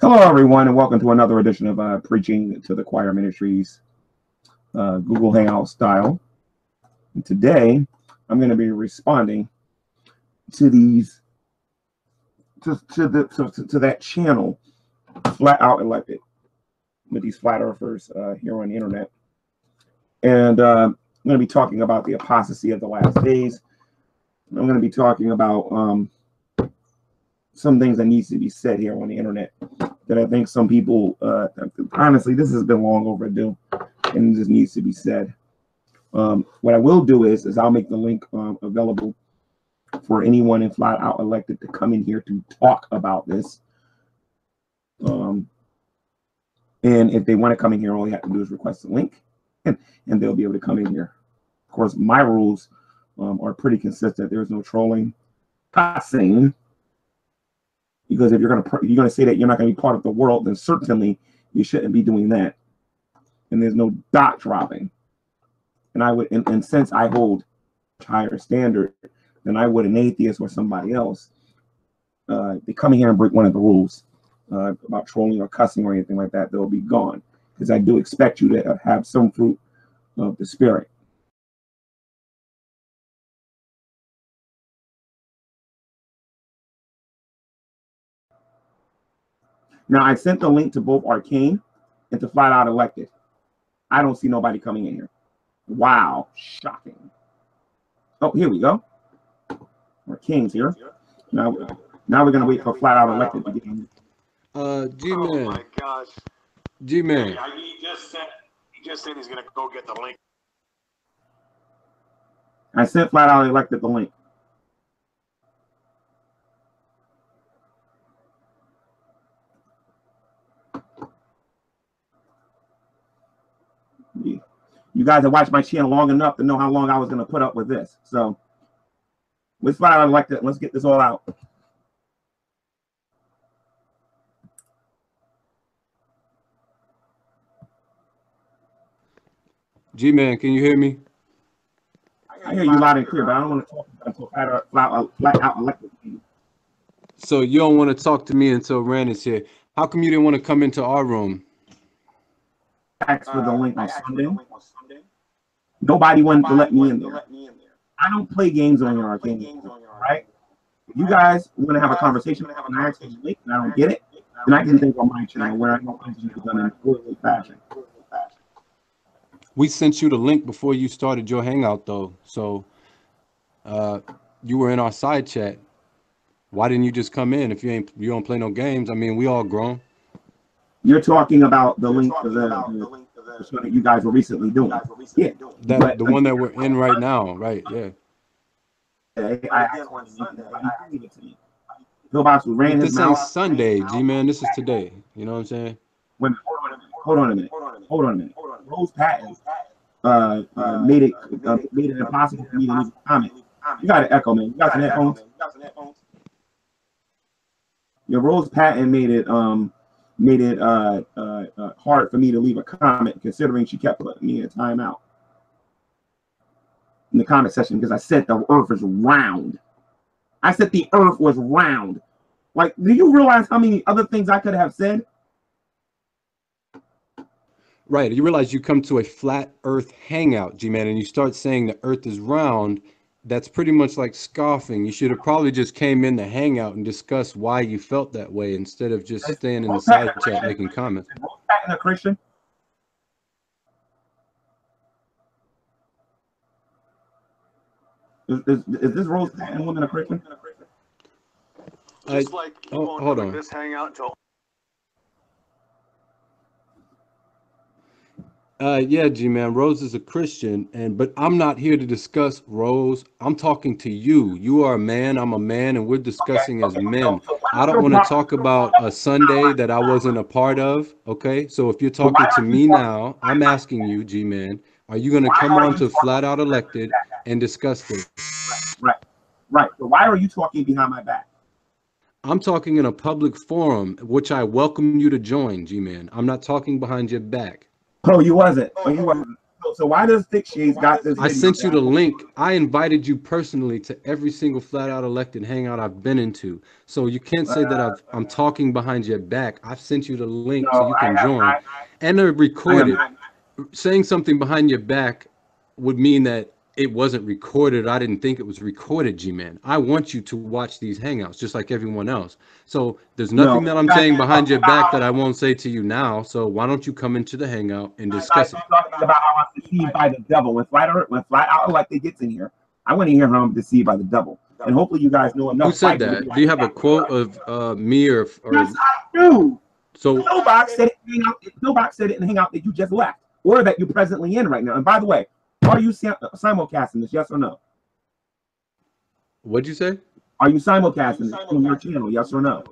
Hello, everyone, and welcome to another edition of Preaching to the Choir Ministries Google Hangout style. And today, I'm going to be responding to these to that channel, Flat Out Elected, with these flat earthers here on the internet, and I'm going to be talking about the apostasy of the last days. I'm going to be talking about some things that needs to be said here on the internet that I think some people, honestly, this has been long overdue, and this needs to be said. What I will do is I'll make the link available for anyone in Flat Out Elected to come in here to talk about this. And if they want to come in here, all you have to do is request a link, and they'll be able to come in here. Of course, my rules are pretty consistent. There's no trolling, cussing, because if you're gonna say that you're not gonna be part of the world, then certainly you shouldn't be doing that. And there's no dot dropping. And I would, and since I hold a higher standard than I would an atheist or somebody else, they come in here and break one of the rules about trolling or cussing or anything like that, they'll be gone. Because I do expect you to have some fruit of the Spirit. Now, I sent the link to both Arcane and to Flat Out Elected. I don't see nobody coming in here. Wow, shocking. Oh, here we go. Arcane's here. Now we're gonna wait for Flat Out Elected to get in. G-Man. Oh my gosh. G-Man. Yeah, he just said he's gonna go get the link. I sent Flat Out Elected the link. You guys have watched my channel long enough to know how long I was going to put up with this. So, with Flat Out Elected, let's get this all out. G-Man, can you hear me? I hear you loud and clear, but I don't want to talk until Flat Out Elected. So you don't want to talk to me until Rand is here. How come you didn't want to come into our room? Asked for the link on Sunday. Nobody wanted to let me in there. I don't play games on your Arcane, right? If you guys want to have a conversation and I ask for the link and I don't get it, then I can think on my channel where I know things are done in a orderly fashion. We sent you the link before you started your hangout, though. So you were in our side chat. Why didn't you just come in if you don't play no games? I mean, we all grown. You're talking about the link to the show that you guys were recently doing. Yeah. The one that we're in right now, right? Yeah. This ain't Sunday, G-Man. This is today. You know what I'm saying? Hold on a minute. Rose Patton made it impossible for me to leave a comment. You got an echo, man. You got some headphones? Yeah, Rose Patton made it hard for me to leave a comment, considering she kept putting me in a timeout in the comment section because I said the earth is round. I said the earth was round. Like, do you realize how many other things I could have said? Right. You realize you come to a flat earth hangout, G-Man, and you start saying the earth is round. That's pretty much like scoffing. You should have probably just came in the hangout and discussed why you felt that way instead of just staying in the side chat making comments. Is Rose Patton a Christian? Is this Rose Patton woman a Christian? Just like you hold on. This hangout until. Yeah, G-Man, Rose is a Christian, but I'm not here to discuss Rose. I'm talking to you. You are a man, I'm a man, and we're discussing as men. I don't want to talk about a Sunday that I wasn't a part of, okay? So if you're talking to me now, I'm asking you, G-Man, are you going to come on to Flat Out Elected and discuss this? Right. So why are you talking behind my back? I'm talking in a public forum, which I welcome you to join, G-Man. I'm not talking behind your back. Oh, you wasn't. Oh, you wasn't. So why does Thick Shades got this? I video sent you the down? link. I invited you personally to every single flat out elected hangout I've been into. So you can't say that I'm talking behind your back. I've sent you the link so No, you I can have join. not. And they're I have recorded. not. Saying something behind your back would mean that it wasn't recorded. I didn't think it was recorded, G-Man. I want you to watch these hangouts just like everyone else. So there's No, nothing that I'm saying behind your back that I won't say to you now. So why don't you come into the hangout and discuss it? talking about how I'm deceived by the devil. When flat out like they gets in here, I want to hear how I'm deceived by the devil. And hopefully you guys know enough. Who said that? Do you have a quote of me or Yes, I do. so? Snowbox said it. Snowbox said it in the hangout that you just left, or that you're presently in right now. And by the way, are you simulcasting this? Yes or no? What'd you say? Are you simulcasting this on your channel? Yes or no?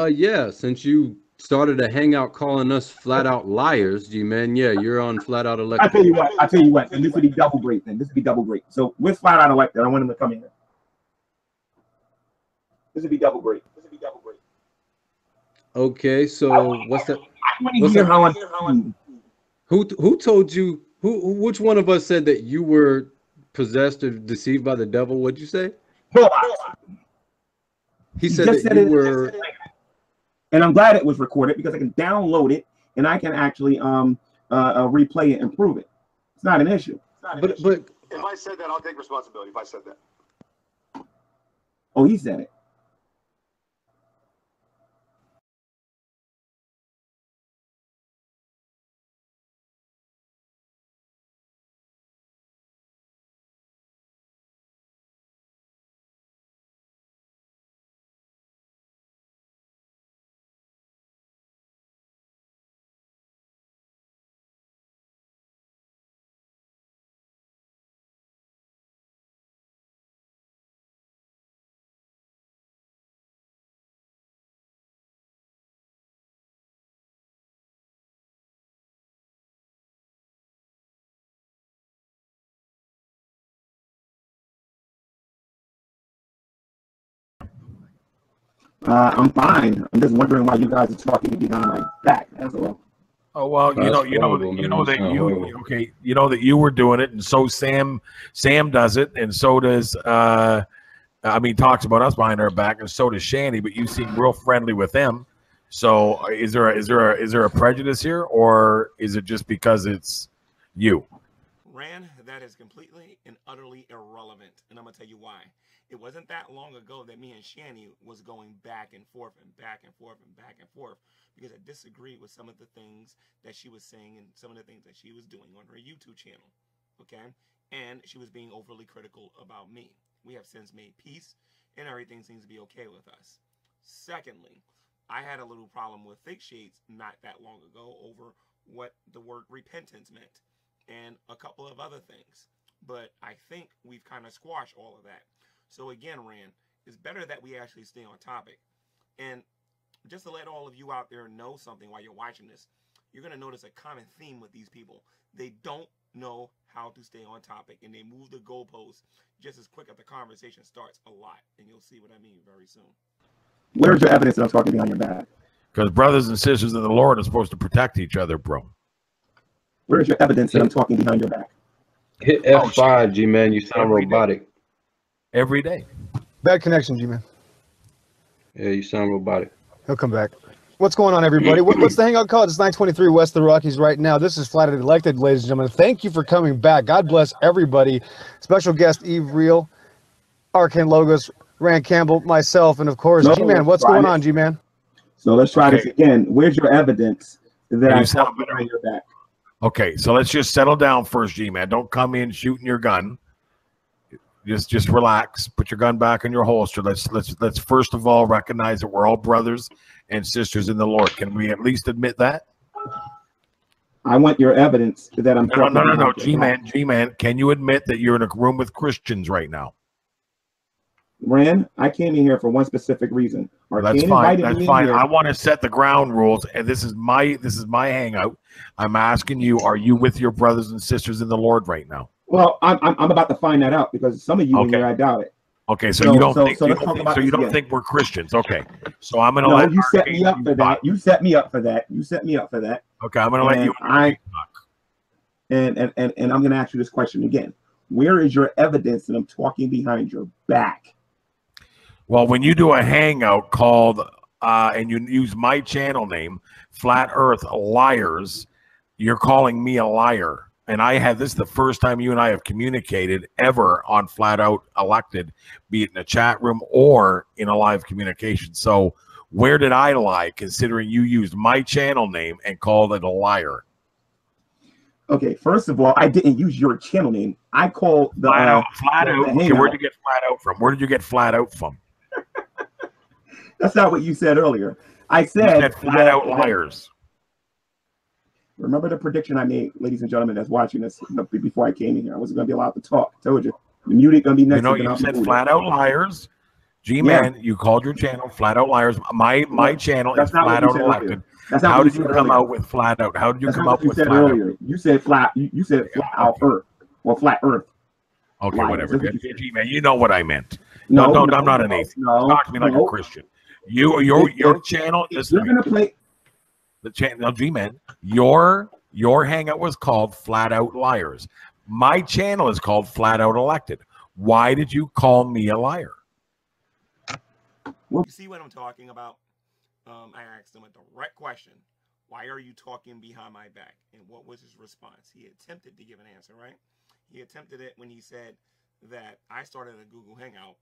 Yeah, since you started a hangout calling us flat out liars, G-Man, yeah, you're on flat out I elected. tell you what, and this would be double great then. This would be double great. So with flat out elected, I want him to come in here. This would be double great. Okay, so what's that? I want to hear how I'm. Who told you? Which one of us said that you were possessed or deceived by the devil? What'd you say? He said that you were. And I'm glad it was recorded because I can download it and I can actually replay it and prove it. It's not an issue. But If I said that, I'll take responsibility. If I said that. Oh, he said it. I'm fine. I'm just wondering why you guys are talking behind my back. That's all. Oh well, you know that you were doing it, and so Sam does it, and so does talks about us behind our back, and so does Shanny. But you seem real friendly with them. So is there a prejudice here, or is it just because it's you? Rand, that is completely and utterly irrelevant, and I'm gonna tell you why. It wasn't that long ago that me and Shanny was going back and forth and back and forth and back and forth because I disagreed with some of the things that she was saying and some of the things that she was doing on her YouTube channel, okay? And she was being overly critical about me. We have since made peace, and everything seems to be okay with us. Secondly, I had a little problem with Thick Shades not that long ago over what the word repentance meant and a couple of other things. But I think we've kind of squashed all of that. So again, Rand, it's better that we actually stay on topic. And just to let all of you out there know something while you're watching this, you're going to notice a common theme with these people. They don't know how to stay on topic, and they move the goalposts just as quick as the conversation starts a lot. And you'll see what I mean very soon. Where's your evidence that I'm talking behind your back? Because brothers and sisters in the Lord are supposed to protect each other, bro. Where's your evidence that I'm talking behind your back? Hit F5, G-Man. You sound robotic. Every day. Bad connection, G-Man. Yeah, you sound robotic. He'll come back. What's going on, everybody? What's the hangout called? It's 923 West of the Rockies right now. This is Flat Out Elected, ladies and gentlemen. Thank you for coming back. God bless everybody. Special guest Eve Real, Arcane Logos, Rand Campbell, myself, and of course, G-Man. What's going on, G-Man? So let's try this again. Where's your evidence that I'm talking behind your back? Okay, so let's just settle down first, G-Man. Don't come in shooting your gun. Just relax. Put your gun back in your holster. Let's first of all recognize that we're all brothers and sisters in the Lord. Can we at least admit that? I want your evidence that I'm talking No. G-Man, can you admit that you're in a room with Christians right now? Rand, I came in here for one specific reason. That's fine. That's fine. I want to set the ground rules, and this is my hangout. I'm asking you: are you with your brothers and sisters in the Lord right now? Well, I'm about to find that out because some of you in here, I doubt it. Okay, so you don't think we're Christians. Okay, so I'm gonna let you set me up for that. You set me up for that. You set me up for that. Okay, I'm gonna let you. And I'm going to ask you this question again. Where is your evidence that I'm talking behind your back? Well, when you do a hangout called and you use my channel name, Flat Earth Liars, you're calling me a liar. And I had this is the first time you and I have communicated ever on Flat Out Elected, be it in a chat room or in a live communication. So where did I lie, considering you used my channel name and called it a liar? Okay, first of all, I didn't use your channel name. I called the Flat Out. Okay, where'd you Hangout. get Flat Out from? Where did you get Flat Out from? That's not what you said earlier. I You said said Flat Out Liars. Remember the prediction I made, ladies and gentlemen, that's watching this before I came in here. I wasn't going to be allowed to talk. I told you. The muted going to be next. You said Flat Out Liars. G-Man, you called your channel Flat Out Liars. My channel is Flat Out Elected. How did you come out with Flat Out? How did you come up with Flat Out? You said flat. You said Flat Out Earth or Flat Earth. Okay, Liars. whatever. G-Man, you know what I meant. No, I'm not an atheist. Talk to me like a Christian. Your channel. You're going to play the channel. Now, G-Man, your hangout was called Flat Out Liars. My channel is called Flat Out Elected. Why did you call me a liar? You see what I'm talking about? I asked him a direct question. Why are you talking behind my back? And what was his response? He attempted to give an answer, right? He attempted it when he said that I started a Google Hangout.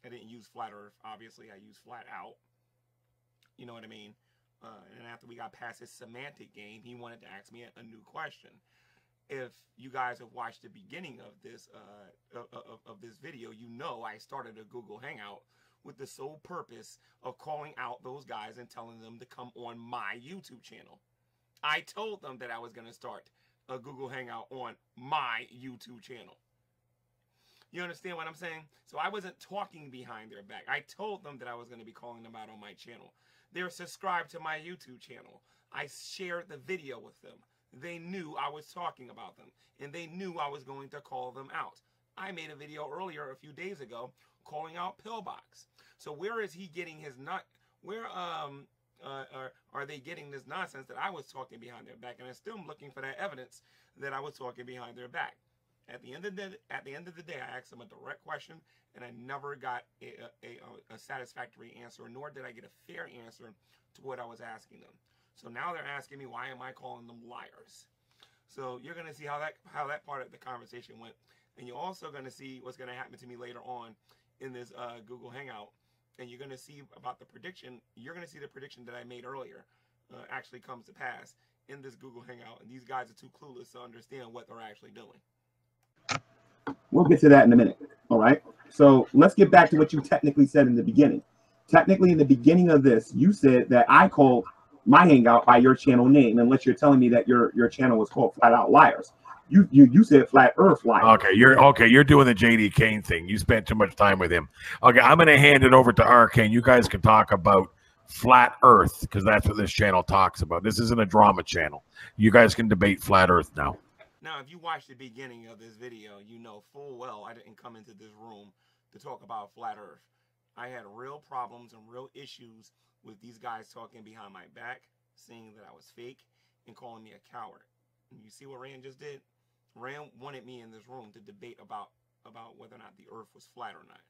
I didn't use Flat Earth. Obviously, I used Flat Out. You know what I mean? And after we got past his semantic game, he wanted to ask me a new question. If you guys have watched the beginning of this this video, you know I started a Google Hangout with the sole purpose of calling out those guys and telling them to come on my YouTube channel. I told them that I was going to start a Google Hangout on my YouTube channel. You understand what I'm saying? So I wasn't talking behind their back. I told them that I was going to be calling them out on my channel. They're subscribed to my YouTube channel. I shared the video with them. They knew I was talking about them, and they knew I was going to call them out. I made a video earlier a few days ago calling out Pillbox. So where is he getting his where are they getting this nonsense that I was talking behind their back? And I'm still looking for that evidence that I was talking behind their back. At the end of the day, I asked them a direct question, and I never got a satisfactory answer, nor did I get a fair answer to what I was asking them. So now they're asking me, why am I calling them liars? So you're going to see how that part of the conversation went. And you're also going to see what's going to happen to me later on in this Google Hangout. And you're going to see about the prediction. You're going to see the prediction that I made earlier actually comes to pass in this Google Hangout. And these guys are too clueless to understand what they're actually doing. We'll get to that in a minute. All right. So let's get back to what you technically said in the beginning. Technically, in the beginning of this, you said that I called my hangout by your channel name, unless you're telling me that your channel was called Flat Out Liars. You said Flat Earth Liars. Okay, you're doing the JD Kane thing. You spent too much time with him. Okay, I'm going to hand it over to Arcane. You guys can talk about Flat Earth because that's what this channel talks about. This isn't a drama channel. You guys can debate Flat Earth now. Now, if you watch the beginning of this video, you know full well I didn't come into this room to talk about Flat Earth. I had real problems and real issues with these guys talking behind my back, saying that I was fake, and calling me a coward. And you see what Rand just did? Rand wanted me in this room to debate about whether or not the earth was flat or not.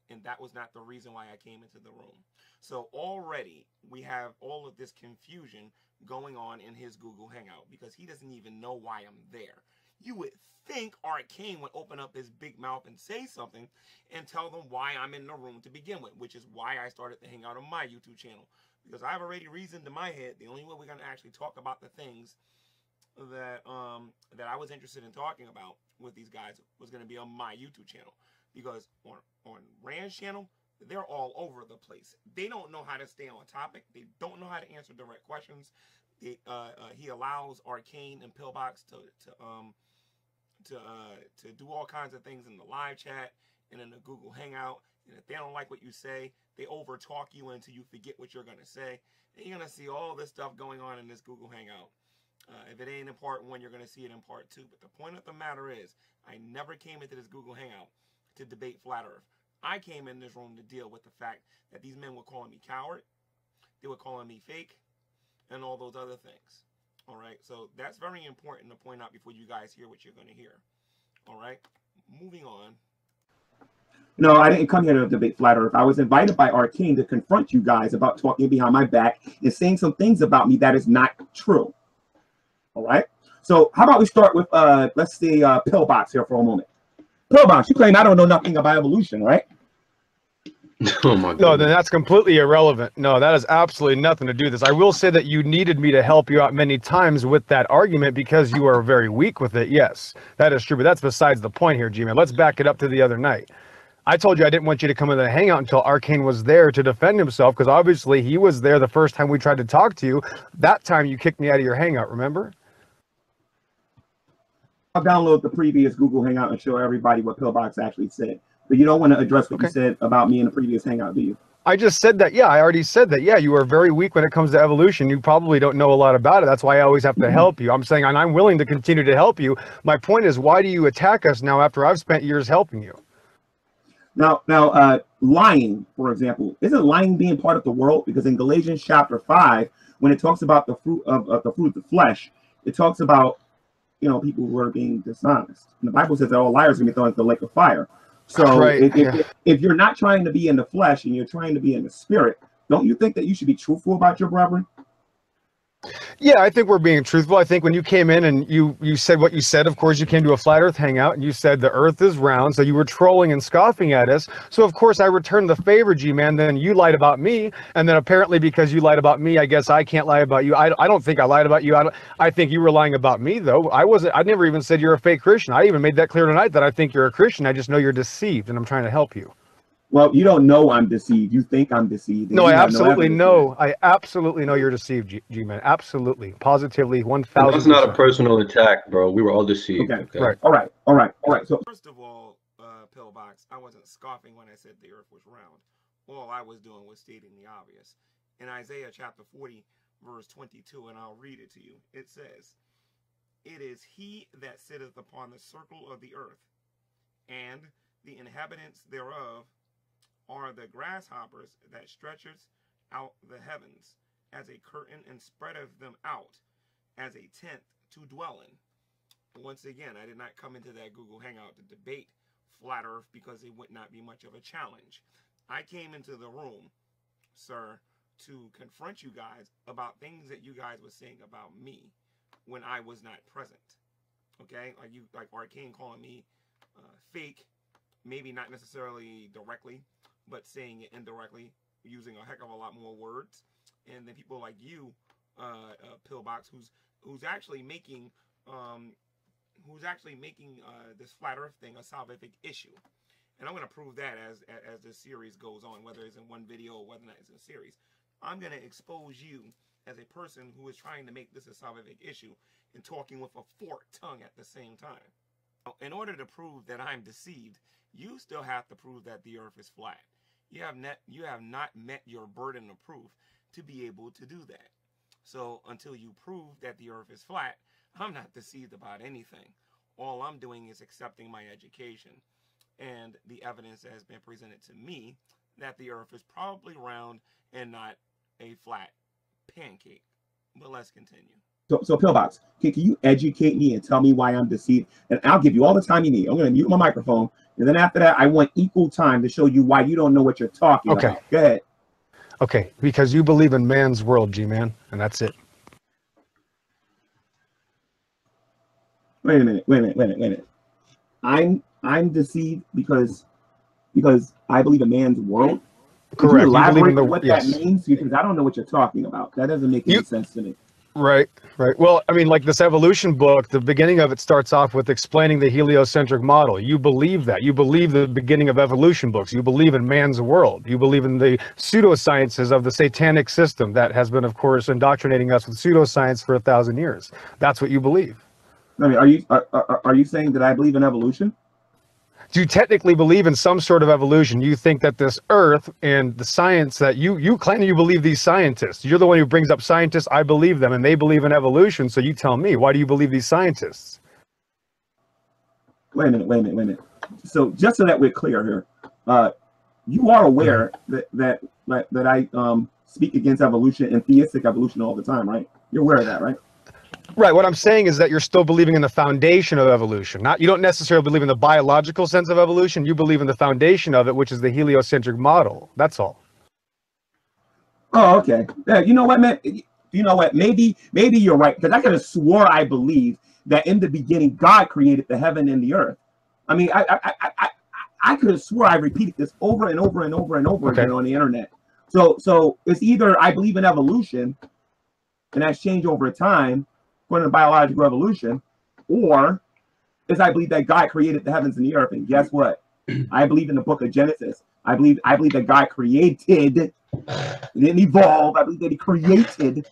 And that was not the reason why I came into the room. So already we have all of this confusion going on in his Google Hangout because he doesn't even know why I'm there. You would think Arcane would open up his big mouth and say something and tell them why I'm in the room to begin with, which is why I started to hang out on my YouTube channel. Because I've already reasoned in my head the only way we're going to actually talk about the things that I was interested in talking about with these guys was going to be on my YouTube channel. Because on Rand's channel, they're all over the place. They don't know how to stay on topic. They don't know how to answer direct questions. He allows Arcane and Pillbox to do all kinds of things in the live chat and in the Google Hangout. And if they don't like what you say, they over talk you until you forget what you're going to say. And you're going to see all this stuff going on in this Google Hangout. If it ain't in part 1, you're going to see it in part 2. But the point of the matter is, I never came into this Google Hangout to debate Flat Earth. I came in this room to deal with the fact that these men were calling me coward, they were calling me fake, and all those other things. All right, so that's very important to point out before you guys hear what you're going to hear. All right, moving on. No, I didn't come here to debate flat Earth. I was invited by Arcane to confront you guys about talking behind my back and saying some things about me that is not true. All right. So how about we start with let's see Pillbox here for a moment. Pillbox, you claim I don't know nothing about evolution, right? Oh my God. No, then that's completely irrelevant. No, that has absolutely nothing to do with this. I will say that you needed me to help you out many times with that argument because you are very weak with it. Yes, that is true. But that's besides the point here, G-Man. Let's back it up to the other night. I told you I didn't want you to come in the hangout until Arcane was there to defend himself, because obviously he was there the first time we tried to talk to you. That time you kicked me out of your hangout, remember? I'll download the previous Google Hangout and show everybody what Pillbox actually said. But you don't want to address what you said about me in the previous hangout, do you? I just said that. Yeah, I already said that. Yeah, you are very weak when it comes to evolution. You probably don't know a lot about it. That's why I always have to help you. I'm saying, and I'm willing to continue to help you. My point is, why do you attack us now after I've spent years helping you? Now, lying, for example, isn't lying being part of the world? Because in Galatians chapter 5, when it talks about the fruit of the flesh, it talks about, you know, people who are being dishonest. And the Bible says that all liars are going to be thrown into the lake of fire. So Right, if you're not trying to be in the flesh and you're trying to be in the spirit, don't you think that you should be truthful about your brethren? Yeah, I think we're being truthful. I think when you came in and you said what you said, of course, you came to a flat earth hangout and you said the earth is round. So you were trolling and scoffing at us. So, of course, I returned the favor, G-Man. Then you lied about me. And then apparently because you lied about me, I guess I can't lie about you. I don't think I lied about you. I think you were lying about me, though. I never even said you're a fake Christian. I even made that clear tonight that I think you're a Christian. I just know you're deceived and I'm trying to help you. Well, you don't know I'm deceived. You think I'm deceived. No, I absolutely know. I absolutely know you're deceived, G-Man. Absolutely. Positively, 1,000%. That's not a personal attack, bro. We were all deceived. Okay. Right. All right. So First of all, Pillbox, I wasn't scoffing when I said the earth was round. All I was doing was stating the obvious. In Isaiah chapter 40, verse 22, and I'll read it to you, it says, "It is he that sitteth upon the circle of the earth, and the inhabitants thereof are the grasshoppers that stretcheth out the heavens as a curtain and spreadeth them out as a tent to dwell in." Once again, I did not come into that Google Hangout to debate flat earth because it would not be much of a challenge. I came into the room, sir, to confront you guys about things that you guys were saying about me when I was not present. Okay, like Arcane calling me fake, maybe not necessarily directly, but saying it indirectly, using a heck of a lot more words. And then people like you, Pillbox, who's actually making this flat Earth thing a salvific issue. And I'm going to prove that as this series goes on, whether it's in one video or whether or not it's in a series. I'm going to expose you as a person who is trying to make this a salvific issue and talking with a forked tongue at the same time. In order to prove that I'm deceived, you still have to prove that the earth is flat. You have not met your burden of proof to be able to do that. So until you prove that the earth is flat, I'm not deceived about anything. All I'm doing is accepting my education and the evidence that has been presented to me that the earth is probably round and not a flat pancake. But let's continue. So Pillbox, can you educate me and tell me why I'm deceived? And I'll give you all the time you need. I'm going to mute my microphone. And then after that, I want equal time to show you why you don't know what you're talking about. Go ahead. Okay, because you believe in man's world, G-Man, and that's it. Wait a minute. I'm deceived because I believe in man's world. Correct. Could you elaborate on what yes. that means? Because I don't know what you're talking about. That doesn't make any sense to me. Right. Well, I mean, like this evolution book, the beginning of it starts off with explaining the heliocentric model. You believe that. You believe the beginning of evolution books. You believe in man's world. You believe in the pseudosciences of the satanic system that has been, of course, indoctrinating us with pseudoscience for 1,000 years. That's what you believe. I mean, are you saying that I believe in evolution? Do you technically believe in some sort of evolution? You think that this earth and the science that you claim you believe these scientists. You're the one who brings up scientists. I believe them and they believe in evolution. So you tell me, why do you believe these scientists? Wait a minute. So just so that we're clear here, you are aware that I speak against evolution and theistic evolution all the time, right? You're aware of that, right? Right. What I'm saying is that you're still believing in the foundation of evolution. Not, you don't necessarily believe in the biological sense of evolution. You believe in the foundation of it, which is the heliocentric model. That's all. Oh, okay. Yeah, you know what, man? You know what? Maybe you're right, because I could have swore I believe that in the beginning God created the heaven and the earth. I mean, I could have swore I repeated this over and over and over and over again on the internet. So it's either I believe in evolution, and that's changed over time, according to biological evolution, or is I believe that God created the heavens and the earth. And guess what? I believe in the book of Genesis. I believe that God created. He didn't evolve. I believe that he created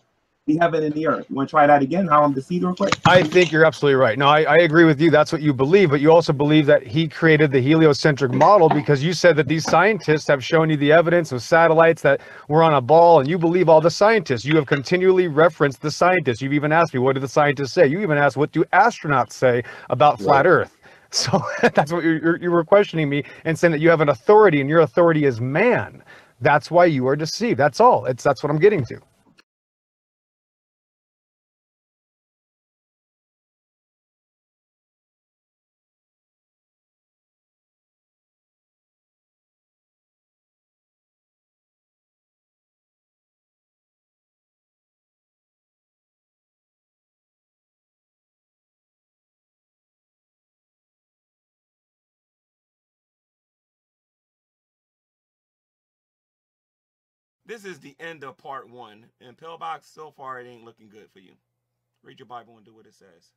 the heaven and the earth. You want to try that again? How I'm deceived real quick? I think you're absolutely right. No, I agree with you. That's what you believe, but you also believe that he created the heliocentric model because you said that these scientists have shown you the evidence of satellites that were on a ball, and you believe all the scientists. You have continually referenced the scientists. You've even asked me, what do the scientists say? You even asked, what do astronauts say about flat Earth? So that's what you were questioning me and saying that you have an authority, and your authority is man. That's why you are deceived. That's all. That's what I'm getting to. This is the end of part 1. And Pillbox, so far it ain't looking good for you. Read your Bible and do what it says.